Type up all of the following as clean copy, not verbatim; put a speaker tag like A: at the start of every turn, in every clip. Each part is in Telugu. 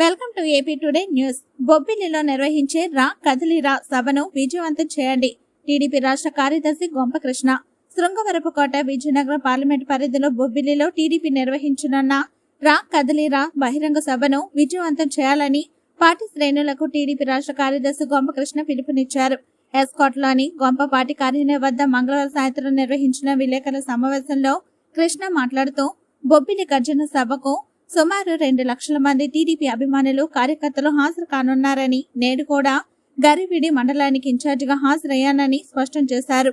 A: Welcome to AP today news. బొబ్బిలిలో నిర్వహించే రా కదిలిరా సభను విజయవంతం చేయండి. టీడీపీ రాష్ట్ర కార్యదర్శి గొంపకృష్ణ. శృంగవరపుకోట విజయనగరం పార్లమెంట్ పరిధిలో బొబ్బిలిలో టీడీపీ నిర్వహించనున్న రా కదిలిరా బహిరంగ సభను విజయవంతం చేయాలని పార్టీ శ్రేణులకు టీడీపీ రాష్ట్ర కార్యదర్శి గొంపకృష్ణ పిలుపునిచ్చారు. ఎస్కోట్లోని గొంప పార్టీ కార్యాలయం వద్ద మంగళవారం సాయంత్రం నిర్వహించిన విలేకరుల సమావేశంలో కృష్ణ మాట్లాడుతూ బొబ్బిలి గర్జన సభకు సుమారు 2 లక్షల మంది టీడీపీ అభిమానులు కార్యకర్తలు హాజరు కానున్నారని, నేడు కూడా గరివిడి మండలానికి ఇన్ఛార్జిగా హాజరయ్యానని స్పష్టం చేశారు.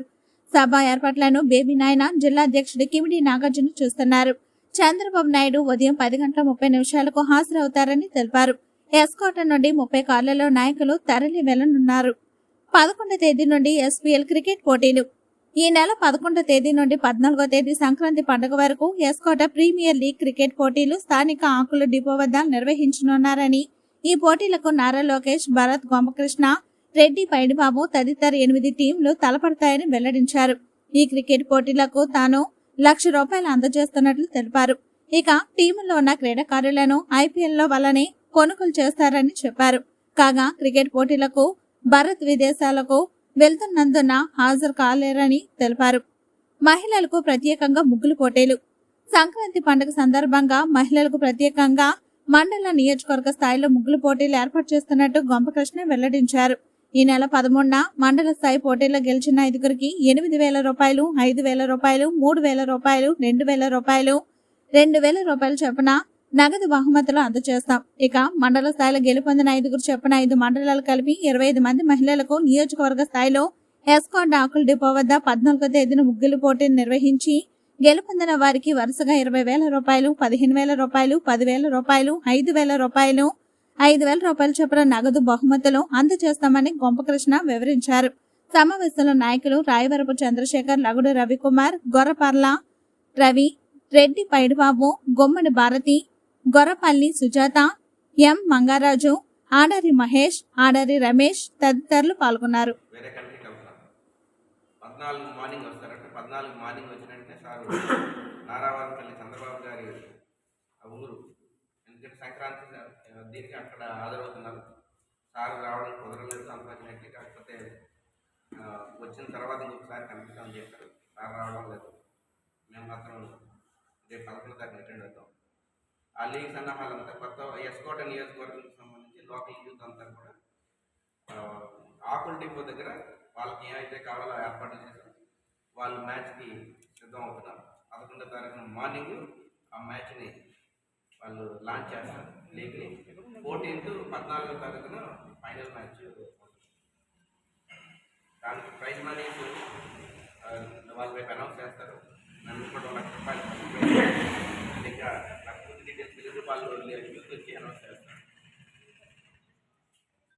A: సభ ఏర్పాట్లను బేబీ నాయన జిల్లా అధ్యక్షుడు కిమిడి నాగార్జున చూస్తున్నారు. చంద్రబాబు నాయుడు ఉదయం 10:30 హాజరవుతారని తెలిపారు. ఎస్కోట నుండి 30 కార్లలో నాయకులు తరలి వెళ్లనున్నారు. 11వ తేదీ నుండి ఎస్పీఎల్ క్రికెట్ పోటీలు. ఈ నెల 11వ తేదీ నుండి 14వ తేదీ సంక్రాంతి పండుగ వరకు ఎస్కోట ప్రీమియర్ లీగ్ క్రికెట్ పోటీలు స్థానిక ఆకుల డిపో వద్ద నిర్వహించనున్నారని, ఈ పోటీలకు నారా లోకేష్, భరత్, గొంపకృష్ణ, రెడ్డి, పైడిబాబు తదితర 8 టీంలు తలపడతాయని వెల్లడించారు. ఈ క్రికెట్ పోటీలకు తాను ₹1,00,000 అందజేస్తున్నట్లు తెలిపారు. ఇక టీములో ఉన్న క్రీడాకారులను ఐపీఎల్లో వల్లనే కొనుగోలు చేస్తారని చెప్పారు. కాగా క్రికెట్ పోటీలకు భరత్ విదేశాలకు వెళ్తున్నందున హాజరు కాలేరని తెలిపారు. మహిళలకు ప్రత్యేకంగా ముగ్గులు పోటీలు. సంక్రాంతి పండుగ సందర్భంగా మహిళలకు ప్రత్యేకంగా మండల నియోజకవర్గ స్థాయిలో ముగ్గులు పోటీలు ఏర్పాటు చేస్తున్నట్టు గొంపకృష్ణ వెల్లడించారు. ఈ నెల 13న మండల స్థాయి పోటీల్లో గెలిచిన 5గురికి ₹8,000, ₹5,000, ₹3,000, ₹2,000, ₹2,000 చొప్పున నగదు బహుమతులు అందజేస్తాం. ఇక మండల స్థాయిలో గెలుపొందిన 5గురు చొప్పున 5 మండలాలు కలిపి 25 మంది మహిళలకు నియోజకవర్గ స్థాయిలో ఎస్కోట్ ఆకుల డిపో వద్ద 14వ తేదీన ముగ్గులు పోటీని నిర్వహించి గెలుపొందిన వారికి వరుసగా ₹20,000, ₹15,000, ₹10,000, ₹5,000, ₹5,000 చొప్పున నగదు బహుమతులు అందజేస్తామని గొంపకృష్ణ వివరించారు. సమావేశంలో నాయకులు రాయవరపు చంద్రశేఖర్, లగుడు రవికుమార్, గొర్రపర్ల రవి, రెడ్డి, పైడిబాబు, గుమ్మడి భారతి, గొర్రపల్లి సుజాత, ఎం మంగారాజు, ఆడారి మహేష్, ఆడారి రమేష్ తదితరులు పాల్గొన్నారు.
B: సంక్రాంతి దీనికి అక్కడ హాజరవుతున్నారు. సార్ రావడం కుదరలేదు, అన్ఫార్చునేట్లీ. కాకపోతే వచ్చిన తర్వాత ఇంకొకసారి కనిపిస్తామని చెప్పారు. సార్ రావడం లేదు. మేము మాత్రం రేపు 11వ తారీఖున అటెండ్ అవుతాం. ఆ లీగ్ సన్నాహాలంతా కొత్త ఎస్కోట నియోజకవర్గానికి సంబంధించి లోకల్ యూత్ అంతా కూడా ఆకుల డిపో దగ్గర వాళ్ళకి ఏమైతే కావాలో ఏర్పాటు చేశారు. వాళ్ళు మ్యాచ్కి సిద్ధం అవుతున్నారు. 11వ తారీఖున మార్నింగ్ ఆ మ్యాచ్ని వాళ్ళు లాంచ్ చేస్తారు. లీగ్ని 14th 14వ తారీఖున ఫైనల్ మ్యాచ్. దానికి ప్రైజ్ మనీ వాళ్ళు రేపు అనౌన్స్ చేస్తారు. నన్ను కూడా ₹1,00,000